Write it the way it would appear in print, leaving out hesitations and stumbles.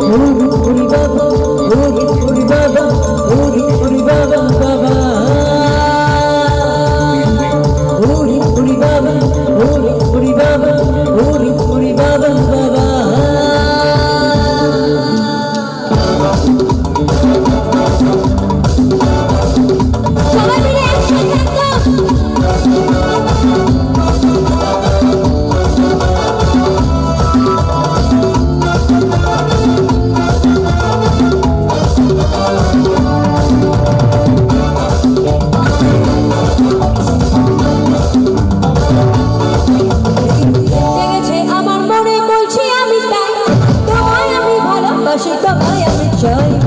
হরি বাবা, হরি বাবা, হরি বাবা বাবা, হরি বাবা, হরি বাবা, হরি বাবা বাবা। সবাই মিলে একসাথে জেগেছে আমার মনে, বলছি আমি তাই, তোমায় আমি ভালোবাসি, তোমায় আমি চাই।